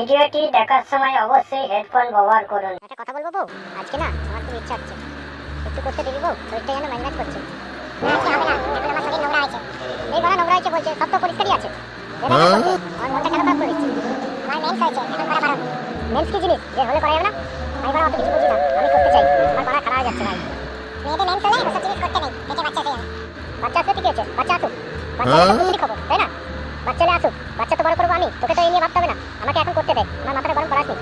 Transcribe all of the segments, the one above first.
ভিডিওটি দেখার সময় অবশ্যই হেডফোন ব্যবহার করুন। একটা কথা বলবো বউ, আজকে না আমার খুব ইচ্ছা হচ্ছে একটু করতে দিবি বউ, শরীরটা যেন ম্যাজম্যাজ করছে। আজকে হবে না, এখন আমার শরীর নোংরা হয়েছে। এই বড় নোংরা হয়েছে বলছে, সব তো পরিষ্কারই আছে। আমার মনটা কেন খারাপ করে দিচ্ছে? আমার মেন্স হয়েছে, এখন করা বারণ। মেন্স কি জিনিস যে হলে করা যাবে না? আমি বড় অত কিছু বুঝি না, আমি করতে চাই, আমার পাড়া খারাপ হয়ে যাচ্ছে ভাই। মেয়েদের মেন্স হলে ওসব জিনিস করতে নেই, দেখে বাচ্চা এসে যাবে। বাচ্চা আসলে ঠিক আছে, বাচ্চা আসুক, বাচ্চা আসলে বুঝলি খবর, তাই না? বাচ্চালে আসুক, বাচ্চা তো বড় করবো আমি, তোকে তো এই নিয়ে ভাবতে হবে না, আমাকে এখন করতে দে, আমার মাথাটা গরম করাস নি।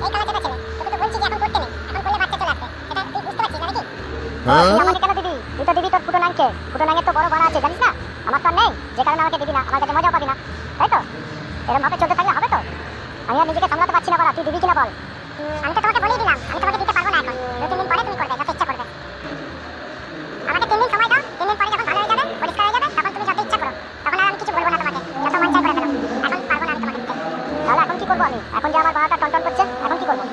এই কালা চাটা ছেলে, তোকে তো বলছি যে এখন করতে নেই, এখন করলে বাচ্চা চলে আসবে, এটা তুই বুঝতে পারছিস না নাকি? তুই আমাকে কেন দিবি? তুই তো দিবি তোর ফুটো নাংকে, ফুটো নাংয়ের তো বড় বড় আছে জানিস না? আমার তো নেই, যে কারণে আমাকে দিবি না, আমার কাছে মজাও পাবি না, তাই তো? এরকম ভাবে চলতে থাকলে হবে তো? আমি আর নিজেকে সামলাতে পারছি না, বলা তুই দিবি কিনা বল। আমি তো তোমাকে বলেই দিলাম, আমি তোমাকে দিতে পারবো না এখন, 2-3 দিন পরে তুমি করবে, যত ইচ্ছা করবে। আমাকে 3 দিন সময় দাও, 3 দিন পরে যখন ভালো হয়ে যাবে, পরিষ্কার হয়ে যাবে, তখন তুমি যত ইচ্ছা করো, তখন আর আমি কিছু বলবো না তোমাকে, যত মন চাই করে ফেলো। এখন পারবো না আমি তোমাকে দিতে। তাহলে এখন কি করবো আমি? এখন যে আমার বাবাটা টনটন করছে, এখন কি করবো?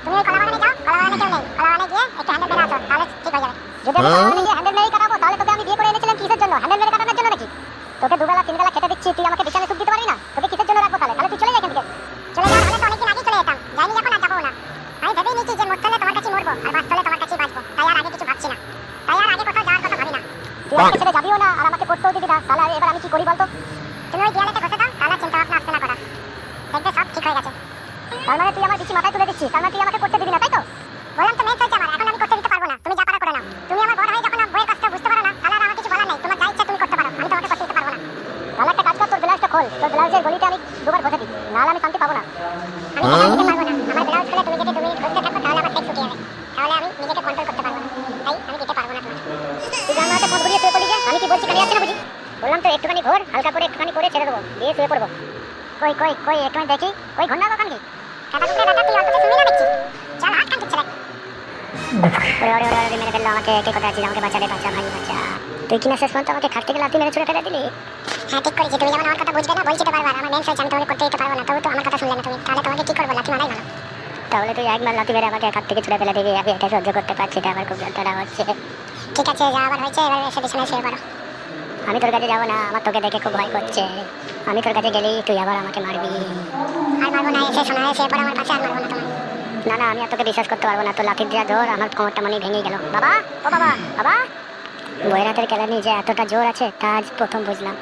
তুমি ওই কলা বাগানে যাও, কলা বাগানে কেউ নেই, কলা বাগানে গিয়ে একটু হ্যান্ডেল মেরে আসো, তাহলে ঠিক হয়ে যাবে। যদি আমি কলা বাগানে গিয়ে হ্যান্ডেল মেরেই কাটাবো, তাহলে তোকে আমি বিয়ে করে এনেছিলাম কিসের জন্য? হ্যান্ডেল মেরে কাটানোর জন্য নাকি? তোকে দুবেলা 3 বেলা খেতে দিচ্ছি, তুই আমাকে বিছানায় সুখ দিতে পারবি না? তোকে কিসের জন্য রাখবো তাহলে? তাহলে তুই চলে যা এখান থেকে। চলে যাওয়ার হলে তো অনেকদিন আগেই চলে যেতাম, যাইনি যখন আর যাবো না। আমি ভেবেই নিয়েছি যে মরতে হলে তোমার কাছেই মরবো, আর বাঁচতে হলে তোমার কাছেই বাঁচবো, তাই আর আগে কিছু ভাবছি না, তাই আর আগে কোথাও যাওয়ার কথা ভাবি না। তুই আমাকে ছেড়ে যাবিও না, আর আমাকে করতেও দিবি না, তাহলে এবার আমি কি করি বলতো? তুমি ওই দেয়ালেতে ঘষে দাও, তাহলে চিন্তা ভাবনা আসবে না করা, দেখবে সব ঠিক হয়ে গেছে। তার মানে তুই আমার বিচি মাথায় তুলে দিচ্ছিস, তার মানে তুই আমাকে করতে দিবি না, তাই তো? বললাম তো মেয়ে চলছে আমার, এখন আমি করতে দিতে পারবো না, তুমি যা পারা করে নাও। তুমি আমার বড় হয়ে যখন বইয়ের কাজটা বুঝতে পারো না, তাহলে আর আমার কিছু বলার নেই, তোমার যা ইচ্ছা তুমি করতে পারো, আমি তোমাকে করতে দিতে পারবো না। তাহলে একটা কাজ কর, তোর ব্লাউজটা খোল, তোর ব্লাউজের গলিটা আমি দুবার ঘষে দিই, নাহলে আমি শান্তি পাবো না। আমি এটা দিতে পারবো না, আমার ব্লাউজ খুলে তুমি যদি 2 মিনিট ঘষতে থাকো, তাহলে আমার সেক্স উঠে যাবে, তাহলে আমি নিজেকে কন্ট্রোল করতে পারবো না, তাই আমি দিতে পারবো না তোমার। তুই জানো হাতে ফোন ঘুরিয়ে শুয়ে পড়লি যে, আমি কি বলছি কানে যাচ্ছে না বুঝি? বললাম তো একটুখানি ঘোর, হালকা করে একটুখানি করে ছেড়ে দেবো, দিয়ে শুয়ে পড়বো। কই কই কই একটুখানি দেখি, কই ঘন্টা কখন কি? কাটা কুকড়ে দাদা তুই অল্পতে শুনি না দেখছি, চল হাত কান ছেড়ে। ওরে ওরে ওরে ওরে মেরে ফেললো আমাকে, কে কথা আছিস? আমাকে বাঁচা রে, বাঁচা ভাই বাঁচা। তুই কিনা শেষ পর্যন্ত আমাকে খাট থেকে লাথি মেরে ছুড়ে ফেলে দিলি। হ্যাঁ ঠিক করেছি, তুমি যেমন আমার কথা বুঝবে না, বলছি তো বারবার আমার মেন্স হয়েছে, আমি তোমাকে করতে দিতে পারবো না, তবু তো আমার কথা শুনলে না তুমি, তাহলে তোমাকে কি করবো? লাথি মারাই ভালো। তাহলে তুই একবার লাথি মেরে আমাকে খাট থেকে ছুড়ে ফেলে দিবি, আমি এটা সহ্য করতে পারছি না, আমার খুব যন্ত্রণা হচ্ছে। ঠিক আছে, যা আবার হয়েছে, এবার এসে বিছানায় শুয়ে পড়ো। আমি তোর কাছে যাবো না, আমার তোকে দেখে খুব ভয় করছে, আমি তোর কাছে গেলেই তুই আবার আমাকে মারবি। আর মারবো না, এসে শোনা শুয়ে পড়ো আমার পাশে, আর মারবো না তোমায়। না না, আমি আর তোকে বিশ্বাস করতে পারবো না, তোর লাঠির দেওয়া জোর আমার কোমরটা মনে ভেঙে গেল। বাবা, ও বাবা, বাবা। বইয়ের হাতের কেলানি যে এতটা জোর আছে তা আজ প্রথম বুঝলাম।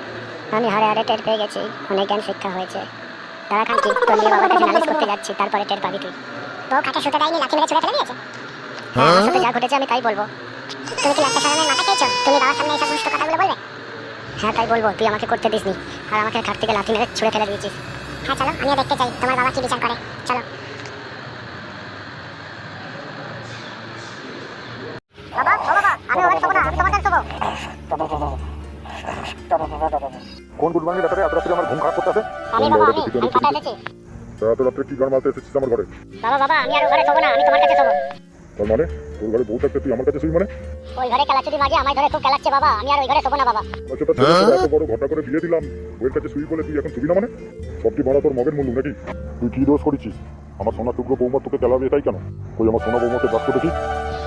আমি হারে হারে টের পেয়ে গেছি, অনেক জ্ঞান শিক্ষা হয়েছে। তারা খান কি তোর নিয়ে বাবার কাছে নালিশ করতে যাচ্ছি, তারপরে টের পাবি তুই। বউ খাটে শুতে দেয়নি, লাঠি মেরে ছুড়ে ফেলে দিয়েছে। হ্যাঁ, আমার সাথে যা ঘটেছে আমি তাই বলবো। তুমি কি লাঠি সারানোর মাথা খেয়েছো? তুমি বাবার সামনে এইসব দুষ্ট কথাগুলো বলবে? হ্যাঁ তাই বলবো, তুই আমাকে করতে দিসনি, আর আমাকে খাট থেকে লাঠি মেরে ছুড়ে ফেলে দিয়েছিস। হ্যাঁ চলো, আমিও দেখতে চাই তোমার বাবা কি বিচার করে, চলো। বাবা, ও বাবা, আমি ওখানে শোবো না, আমি তোমার কাছে শোবো। কোন গুলবাঙ্গি রাতে এত রাত্রে আমার ঘুম খারাপ করতেছে? আমি বাবা, আমি ফাটা এসেছি। এত রাত্রে কি গান মারতে এসেছিস আমার ঘরে? বাবা বাবা, আমি আর ওখানে শোবো না, আমি তোমার কাছে শোবো। তার মানে তোর ঘরে বউ থাকতে তুই আমার কাছে শুই মানে? ওই ঘরে খেলাচুরি মাঝে আমায় ধরে খুব খেলাচ্ছে বাবা, আমি আর ওই ঘরে শোবো না বাবা। আচ্ছা তা ছেলেকে এত বড় ঘটা করে বিয়ে দিলাম, বউয়ের কাছে শুই বলে তুই এখন শুবি না মানে? সবটি ভাড়া তোর মগের মূল্য নাকি? তুই কি দোষ করেছিস? আমার সোনা টুকরো বৌমা তোকে খেলাবে এটাই কেন? ওই আমার সোনা বৌমাকে ডাকতো দেখি।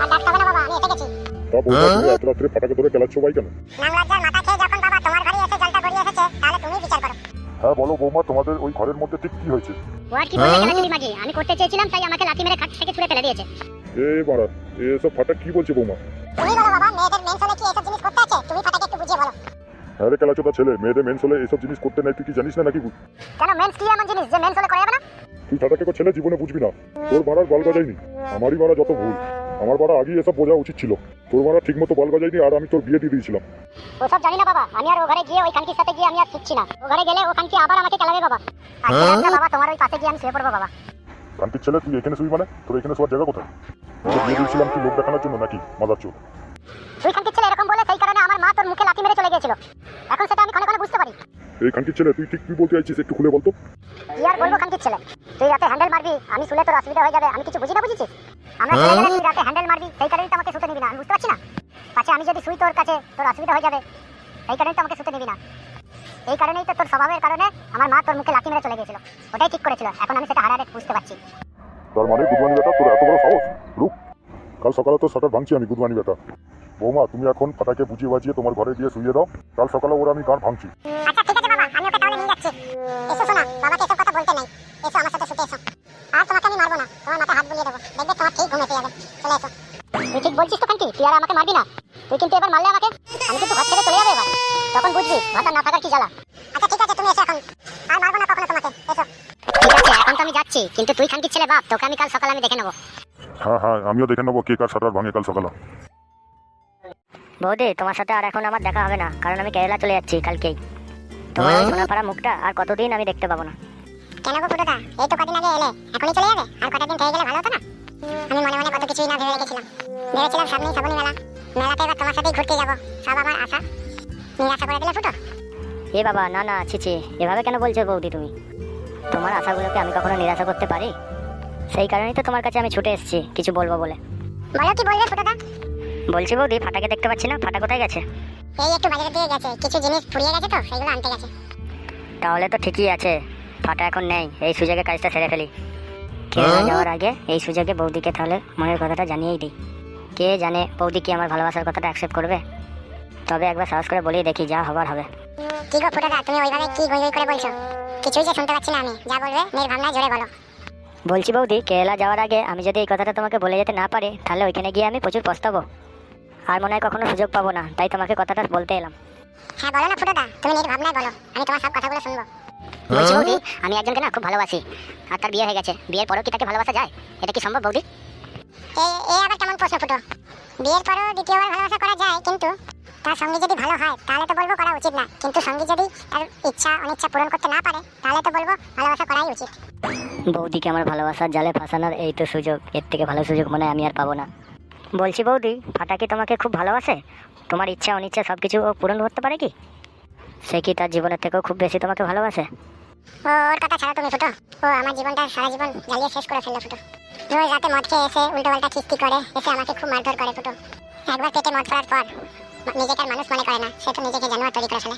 আর ডাকতে হবে না বাবা, আমি এসে গেছি। তা বৌমা তুমি এত রাত্রে ফাটাকে ধরে খেলাচ্ছ ভাই কেন? নাম লজ্জার মাথা খেয়ে যখন বাবা তোমার ঘরে এসে জলটা গড়িয়ে এসেছে, তাহলে তুমি বিচার করো। হ্যাঁ বলো বৌমা, তোমাদের ওই ঘরের মধ্যে ঠিক কি হয়েছে? ও আর কি বলতে খেলাচুরি মাঝে আমি করতে চেয়েছিলাম, তাই আমাকে লাথি মেরে খাট থেকে ছুড়ে ফেলে দিয়েছে। এ বাড়া, এসব ফাটা কি বলছে বৌমা? তুমি বলো বাবা, মেয়েদের মেন্স হলে কি এসব জিনিস করতে আছে? তুমি ফাটাকে একটু বুঝিয়ে বলো। হ্যাঁ রে খেলাচোদা ছেলে, মেয়েদের মেন্স হলে এসব জিনিস করতে নাই, তুই কি জানিস না নাকি? কেন মেন্স কি এমন জিনিস যে মেন্স হলে করা যাবে না? তুই ফাটাকে ছেলে জীবনে বুঝবি না, তোর বাড়ার বল বাজাইনি, আমারই বাড়া যত ভুল। আমার বাড়া আগেই এসব বোঝা উচিত ছিল, তোর বাড়া ঠিক মতো বল বাজাইনি, আর আমি তোর বিয়ে দিয়ে দিয়েছিলাম। ওসব জানি না বাবা, আমি আর ও ঘরে গিয়ে ওই কানকির সাথে গিয়ে আমি আর শিখছি না, ও ঘরে গেলে ও কানকি আবার আমাকে খেলাবে বাবা। আচ্ছা বাবা, তোমার ওই পাশে গিয়ে আমি শুয়ে পড়বো বাবা। কান্তির ছেলে তুই এখানে শুই মানে? তোর এখানে শোয়ার জায়গা কোথায়? তোকে বিয়ে দিয়েছিলাম কি লোক দেখানোর জন্য নাকি মাদার চোদ? তুই কানকির ছেলে এরকম বলে সেই কারণে আমার মা তোর মুখে লাথি মেরে চলে গিয়েছিল, এখন সেটা আমি ক্ষণে ক্ষণে বুঝতে পারি। এই কান্তির ছেলে তুই ঠিক কি বলতে চাইছিস একটু খুলে বলতো? কি আর বলবো কানকির ছেলে, তুই রাতে হ্যান্ডেল মারবি, আমি শুলে তোর অসুবিধা হয়ে যাবে, আমি কিছু বুঝি না বুঝেছিস? আমরা চলে গেলে তুই রাতে হ্যান্ডেল মারবি, সেই কারণেই তো আমাকে শুতে নিবি না, আমি বুঝতে পারছি না। পাছে আমি যদি শুই তোর কাছে তোর অসুবিধা হয়ে যাবে, সেই কারণেই তো আমাকে শুতে নিবি না। এই কারণেই তো তোর স্বভাবের কারণে আমার মা তোর মুখে লাথি মেরে চলে গিয়েছিল, ওটাই ঠিক করেছিল, এখন আমি সেটা হারারে বুঝতে পারছি। তার মানে গুদমানি বেটা তোর এত বড় সাহস? রূপ, কাল সকালে তোর শাটার ভাঙছি আমি গুদমানি বেটা। বৌমা তুমি এখন ফাটাকে বুঝিয়ে বাজিয়ে তোমার ঘরে গিয়ে শুয়ে দাও, কাল সকালে ওরা আমি গান ভাঙছি। আচ্ছা ঠিক আছে বাবা, আমি ওকে তাহলে নিয়ে যাচ্ছি। এসো শোনা, বাবাকে এসব কথা বলতে নাই, এসো আমার সাথে তোমার ঠিক ঘুম এসে যাবে। চলে এসো। তুই ঠিক বলছিস তো কান্তি, তুই আর আমাকে মারবি না। তুই কিন্তু এবার মারলে আমাকে, আমি কিন্তু ঘর ছেড়ে চলে যাবে এবার। তখন বুঝবি ভাতা না থাকার কি জ্বালা। আচ্ছা ঠিক আছে, তুমি এসো এখন। আর মারবো না কখনো তোমাকে। এসো। ঠিক আছে, এখন তো আমি যাচ্ছি, কিন্তু তুই খানকির ছেলে বাপ, তোকে আমি কাল সকালে আমি দেখে নেবো। হ্যাঁ হ্যাঁ, আমিও দেখে নেবো কে কার শাটার ভাঙে কাল সকালে। বৌদি, তোমার সাথে আর এখন আমার দেখা হবে না, কারণ আমি কেরালা চলে যাচ্ছি কালকেই। তোমার ওই সোনাপাড়া মুখটা আর কতদিন আমি দেখতে পাবো না। কেন গো ফুটোদা, এই তো কদিন আগে এলে, এখনই চলে যাবে? আর কটা দিন থেকে গেলে ভালো হতো না? আমি মনে মনে কত কিছুই না ভেবে রেখেছিলাম। ভেবেছিলাম সামনেই শ্রাবণী মেলা, মেলাতে এবার তোমার সাথেই ঘুরতে যাবো। সব আমার আশা নিরাশা করে দিলে ফুটো। এ বাবা, না না, ছিছি, এভাবে কেন বলছো বৌদি তুমি? তোমার আশাগুলোকে আমি কখনো নিরাশা করতে পারি? সেই কারণেই তো তোমার কাছে আমি ছুটে এসেছি কিছু বলবো বলে। বলো কি বলবে ফুটোদা? বলছি বৌদি, ফাটাকে দেখতে পাচ্ছি না, ফাটা কোথায় গেছে? এই একটু বাজারে দিয়ে গেছে, কিছু জিনিস ফুরিয়ে গেছে তো সেগুলো আনতে গেছে। তাহলে তো ঠিকই আছে, ফাটা এখন নেই, এই সুযোগে কাজটা সেরে ফেলি। কেরালা যাওয়ার আগে এই সুযোগে বৌদিকে তাহলে মনের কথাটা জানিয়েই দিই। কে জানে বৌদি কি আমার ভালোবাসার কথাটা অ্যাকসেপ্ট করবে। তবে একবার সাহস করে বলেই দেখি, যা হবার হবে। কি গো ফুটোদা, তুমি ওইভাবে কি গই গই করে বলছো? কিছুই যে শুনতে পাচ্ছি না আমি। যা বলবে নির্ভাবনায় জোরে বলো। বলছি বৌদি, কেরালা যাওয়ার আগে আমি যদি এই কথাটা তোমাকে বলে যেতে না পারি, তাহলে ওইখানে গিয়ে আমি প্রচুর পস্তাবো, আর মনে হয় কখনো সুযোগ পাবো না। তাই তোমাকে কথাটা বলতে এলাম। হ্যাঁ বলো না ফুটোদা, তুমি নির্ভাবনায় বলো, আমি তোমার সব কথাগুলো শুনবো। বলছি বৌদি, আমি একজনকে না খুব ভালোবাসি, আর তার বিয়ে হয়ে গেছে। বিয়ের পরেও কি তাকে ভালোবাসা যায়? এটা কি সম্ভব বৌদি? এই আবার কেমন প্রশ্ন ফুটো? বিয়ের পরও দ্বিতীয়বার ভালোবাসা করা যায়, কিন্তু তার সঙ্গী যদি ভালো হয় তাহলে তো বলবো করা উচিত না। কিন্তু সঙ্গী যদি তার ইচ্ছা অনিচ্ছা পূরণ করতে না পারে তাহলে তো বলবো ভালোবাসা করাই উচিত। বৌদিকে আমার ভালোবাসার জালে ফাঁসানোর এই তো সুযোগ, এর থেকে ভালো সুযোগ মনে হয় আমি আর পাবো না। বলছি বৌদি, ফাটা কি তোমাকে খুব ভালোবাসে? তোমার ইচ্ছা অনিচ্ছা সব কিছু ও পূরণ করতে পারে কি? সে কি তার জীবনের থেকেও খুব বেশি তোমাকে ভালোবাসে? ওর কথা ছাড়া তুমি ফুটো। ও আমার জীবনটা সারা জীবন জ্বালিয়ে শেষ করে ফেললো ফুটো। রোজ রাতে মদ খেয়ে এসে উল্টো পাল্টা খিস্তি করে, এসে আমাকে খুব মারধর করে ফুটো। একবার পেটে মদ পড়ার পর নিজেকে আর মানুষ মনে করে না, সে তো নিজেকে জানোয়ার তৈরি করে ফেলে।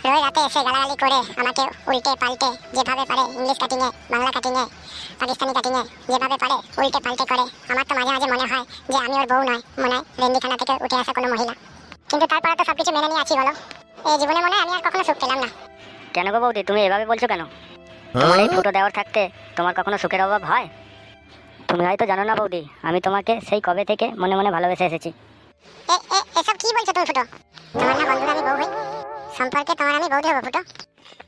রোজ রাতে এসে গালাগালি করে আমাকে উল্টে পাল্টে যেভাবে পারে, ইংলিশ কাটিংয়ে, বাংলা কাটিংয়ে, পাকিস্তানি কাটিংয়ে যেভাবে পারে উল্টে পাল্টে করে। আমার তো মাঝে মাঝে মনে হয় যে আমি ওর বউ নয়, মনে হয় রেন্ডিখানা থেকে উঠে আসা কোনো মহিলা। কিন্তু তারপরে তো সবকিছু মেনে নিয়ে আছি বলো। এই জীবনে মনে হয় আমি আর কখনো সুখ পেলাম না। কেন গো বৌদি, তুমি এভাবে বলছো কেন? তোমার এই ফুটো দেওয়ার থাকতে তোমার কখনো সুখের অভাব হয়? তুমি হয়তো জানো না বৌদি, আমি তোমাকে সেই কবে থেকে মনে মনে ভালোবেসে এসেছি। এসব কি বলছো তুমি ফুটো? তোমার না বন্ধুর আমি বউ হই, সম্পর্কে তোমার আমি বৌদি হবো ফুটো?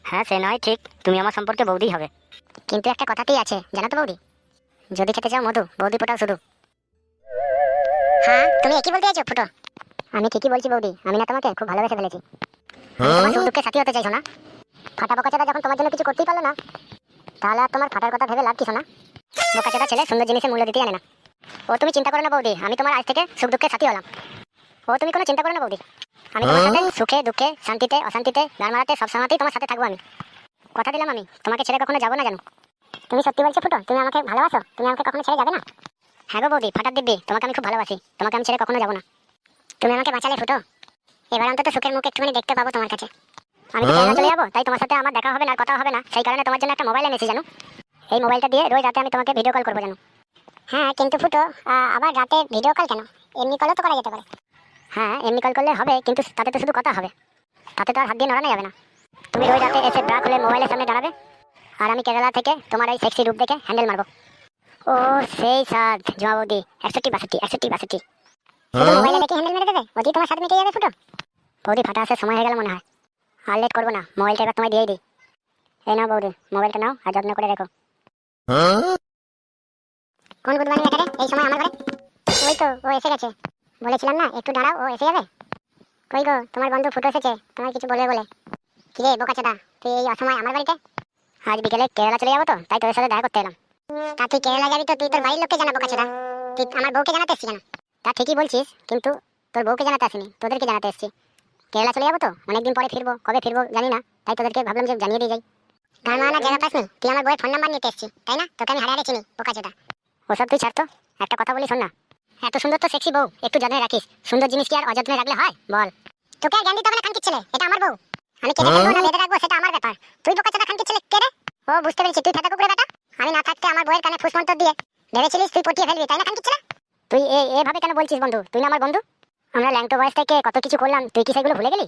হ্যাঁ, সে নয় ঠিক, তুমি আমার সম্পর্কে বৌদি হবে। কিন্তু একটা কথাতেই আছে জানো তো বৌদি, যদি খেতে চাও মধু, বৌদি পোটাও শুধু। হ্যাঁ, তুমি একই বলতে চাইছো ফুটো? আমি ঠিকই বলছি বৌদি, আমি না তোমাকে খুব ভালোবেসে ফেলেছি। আমি তোমার সুখ দুঃখে সাথী হতে চাইছো না? ফাটা বোকাচোদা যখন তোমার জন্য কিছু করতেই পারলো না, তাহলে আর তোমার ফাটার কথা ভেবে লাভ কিছু না। বোকাচোদা ছেলে সুন্দর জিনিসের মূল্য দিতে জানে না। ও তুমি চিন্তা করো না বৌদি, আমি তোমার আজ থেকে সুখ দুঃখে সাথী হলাম। ও তুমি কোনো চিন্তা করো না বৌদি, আমি তোমার সাথে সুখে দুঃখে শান্তিতে অশান্তিতে গান মারাতে সব সময়তেই তোমার সাথে থাকবো আমি। কথা দিলাম আমি তোমাকে ছেড়ে কখনো যাবো না জানো। তুমি সত্যি বলছো ফুটো? তুমি আমাকে ভালোবাসো? তুমি আমাকে কখনো ছেড়ে যাবে না? হ্যাঁ গো বৌদি, ফাটার দিব্যি, তোমাকে আমি খুব ভালোবাসি, তোমাকে আমি ছেড়ে কখনো যাবো না। তুমি আমাকে বাঁচালে ফুটো, এবার অন্তত সুখের মুখ একটুখানি দেখতে পাবো তোমার কাছে। আমি তো কেরালা চলে যাবো, তাই তোমার সাথে আমার দেখা হবে না আর কথা হবে না। সেই কারণে তোমার জন্য একটা মোবাইল এনেছি জানো। এই মোবাইলটা দিয়ে রোজ রাতে আমি তোমাকে ভিডিও কল করবো জানো। হ্যাঁ কিন্তু ফুটো, আবার রাতে ভিডিও কল কেন? এমনি কলও তো করা যেতে পারে। হ্যাঁ, এমনি কল করলে হবে, কিন্তু তাতে তো শুধু কথা হবে, তাতে তো আর হাত দিয়ে নড়ানো যাবে না। তুমি রোজ রাতে এসে ব্রা খুলে মোবাইলের সামনে দাঁড়াবে, আর আমি কেরালা থেকে তোমার এই সেক্সি রূপ দেখে হ্যান্ডেল মারবো। ও সেই সাদ জমা বৌদি, 61-62 শুধু মোবাইলে দেখে হ্যান্ডেল মেরে দেবে, ওদি তোমার সাথে মিটে যাবে ফুটো। বৌদি, ফাটা আসার সময় হয়ে গেল মনে হয়, আর লেট করবো না, মোবাইলটা এবার তোমায় দিয়েই দিই। এই নাও বৌদি, মোবাইলটা নাও আর যত্ন করে রেখো। কোন গুদমানি এটা রে এই সময় আমার ঘরে? ওই তো ও এসে গেছে, বলেছিলাম না একটু দাঁড়াও, ও এসে যাবে। কই গো, তোমার বন্ধু ফুটো এসেছে, তোমার কিছু বলবে বলে। কি রে বোকাচোদা, তুই এই অসময় আমার বাড়িতে? আজ বিকেলে কেরালা চলে যাবো তো, তাই তোর সাথে দেখা করতে এলাম। তা তুই কেরালা যাবি তো তুই তোর বাড়ির লোককে জানা বোকাচোদা, তুই আমার বউকে জানাতে এসেছিস কেন? তা ঠিকই বলছিস, কিন্তু তোর বউকে জানাতে আসিনি, তোদেরকে জানাতে এসেছি। কেরালা চলে যাবো তো, অনেকদিন পরে ফিরবো, কবে ফিরবো জানি না, তাই তোদেরকে ভাবলাম যে জানিয়ে দিয়ে যাই। গান মারানোর জায়গা পাসনি, তুই আমার বউয়ের ফোন নাম্বার নিতে এসেছিস তাই না? তোকে আমি হারে চিনি বোকাচোদা। ওসব তুই ছাড় তো, একটা কথা বলি শোন না। এত সুন্দর তো সেক্সি বউ, একটু যত্নে রাখিস। সুন্দর জিনিস কি আর অযত্নে রাখলে হয় বল? তোকে আর জ্ঞান দিতে হবে না খানকির ছেলে, এটা আমার বউ। আমি কেটে ফেলবো না বেঁধে রাখবো সেটা আমার ব্যাপার। তুই বোকাচোদা খানকির ছেলে কে রে? ও বুঝতে পেরেছি, তুই ফেটা কুকুরে বেটা। আমি না থাকতে আমার বউয়ের কানে ফুসমন্তর দিয়ে ভেবেছিলিস তুই পটিয়ে ফেলবি তাই না খানকির ছেলে? তুই এভাবে কেন বলছিস বন্ধু? তুই না আমার বন্ধু? আমরা ল্যাংটো বয়স থেকে কত কিছু করলাম, তুই কি সেগুলো ভুলে গেলি?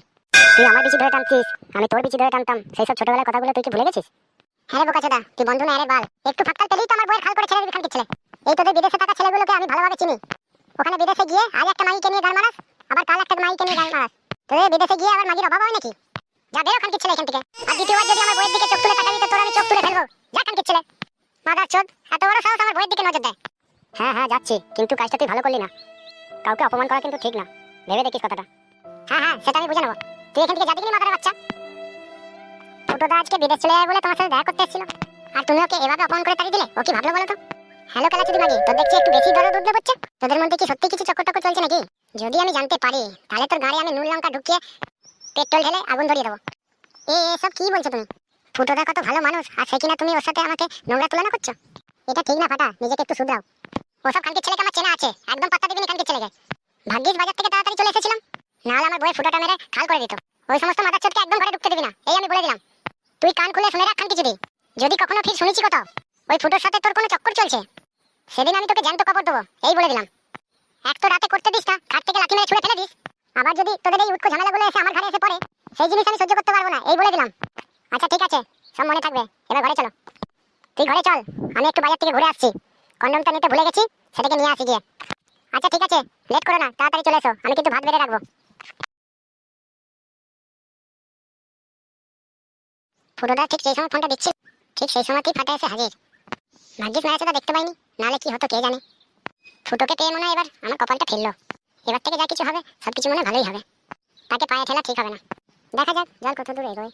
তুই আমার বিচি ধরে টানছিস, আমি তোর বিচি ধরে টানতাম, সেই সব ছোটবেলার কথাগুলো তুই কি ভুলে গেছিস? হ্যাঁ রে বোকাচোদা, তুই বন্ধু না রে বাল, একটু ফাটকাল পেলেই তো আমার বউয়ের খাল করে ছেড়ে দিবি খানকির ছেলে। এই তোদের বিদেশে থাকা ছেলেগুলোকে আমি ভালোভাবে চিনি। ওখানে বিদেশে গিয়ে আজ একটা মাইকে নিয়ে গান মারাস, আবার কাল একটা মাইকে নিয়ে গান মারাস। তোদের বিদেশে গিয়ে আবার মাগির অভাব হয় নাকি? যা বেরো খানকির ছেলে এখান থেকে। আর দ্বিতীয়বার যদি আমার বইয়ের দিকে চোখ তুলে তাকাবি তো তোর আমি চোখ তুলে ফেলবো। যা খানকির ছেলে। মাদার চোদ, এত বড় সাহস আমার বইয়ের দিকে নজর দেয়। হ্যাঁ হ্যাঁ যাচ্ছি, কিন্তু কাজটা তুই ভালো করলি না। কাউকে অপমান করা কিন্তু ঠিক না, ভেবে দেখিস কথাটা। হ্যাঁ হ্যাঁ সেটা আমি বুঝে নেবো। তুই এখান থেকে যা দেখিনি মাদার বাচ্চা। ফুটোদা আজকে বিদেশ চলে যাবে বলে তোমার সাথে দেখা করতে এসেছিল, আর তুমি ওকে এভাবে অপমান করে তাড়িয়ে দিলে। ও কি ভাবলো বলো তো? হ্যালো খেলাচুদি মাগি, তোর দেখছি একটু বেশি দরদ উঠলে পড়ছে। তোদের মধ্যে কি সত্যি কিছু চক্কর টক্কর চলছে নাকি? যদি আমি জানতে পারি তাহলে তোর গাড়ি আমি নুন লঙ্কা ঢুকিয়ে পেট্রোল ঢেলে আগুন ধরিয়ে দেবো। এসব কি বলছো তুমি? ফুটোদা কত ভালো মানুষ, আর সে কিনা তুমি ওর সাথে আমাকে নোংরা তুলনা করছো। এটা ঠিক না ফাটা, নিজেকে একটু শুধরাও। ওসব খানকির ছেলেকে আমার চেনা আছে, একদম পাত্তা দিবিনি খানকির ছেলেকে। ভাগ্যিস বাজার থেকে তাড়াতাড়ি চলে এসেছিলাম, নাহলে আমার বইয়ের ফুটোটা মেরে খাল করে দিত। ওই সমস্ত মাদার চোদকে একদম ঘরে ঢুকতে দিবি না, এই আমি বলে দিলাম। তুই কান খুলে শুনে রাখ খানকিচুদি, যদি কখনো ফির শুনেছি কোথাও ওই ফুটোর সাথে তোর কোনো চক্কর চলছে, সেদিন আমি তোকে জ্যান্ত কাপড় দেবো, এই বলে দিলাম। এক তো রাতে করতে দিস না, খাট থেকে লাঠি মেরে ছুঁড়ে ফেলে দিস, আবার যদি তোদের এই উৎকো ঝামেলাগুলো এসে আমার ঘরে এসে পড়ে, সেই জিনিস আমি সহ্য করতে পারবো না, এই বলে দিলাম। আচ্ছা ঠিক আছে, সব মনে থাকবে, এবার ঘরে চলো। তুই ঘরে চল, আমি একটু বাজার থেকে ঘুরে আসছি, কন্ডমটা নিতে ভুলে গেছি, সেটাকে নিয়ে আসি গিয়ে। আচ্ছা ঠিক আছে, লেট করো না, তাড়াতাড়ি চলে এসো, আমি কিন্তু ভাত বেড়ে রাখবো। ফুটোদা ঠিক সেই সময় ফোনটা দিচ্ছি, ঠিক সেই সময়তেই ফাটা এসে হাজির। ভাগ্যিস ম্যাচটা দেখতে পাইনি, নাহলে কি হতো কে জানে। ফুটোকে পেয়ে মনে হয় এবার আমার কপালটা ফেললো। এবার থেকে যা কিছু হবে সবকিছু মনে হয় ভালোই হবে, তাকে পায়ে ঠেলা ঠিক হবে না। দেখা যাক জল কত দূর এগোয়।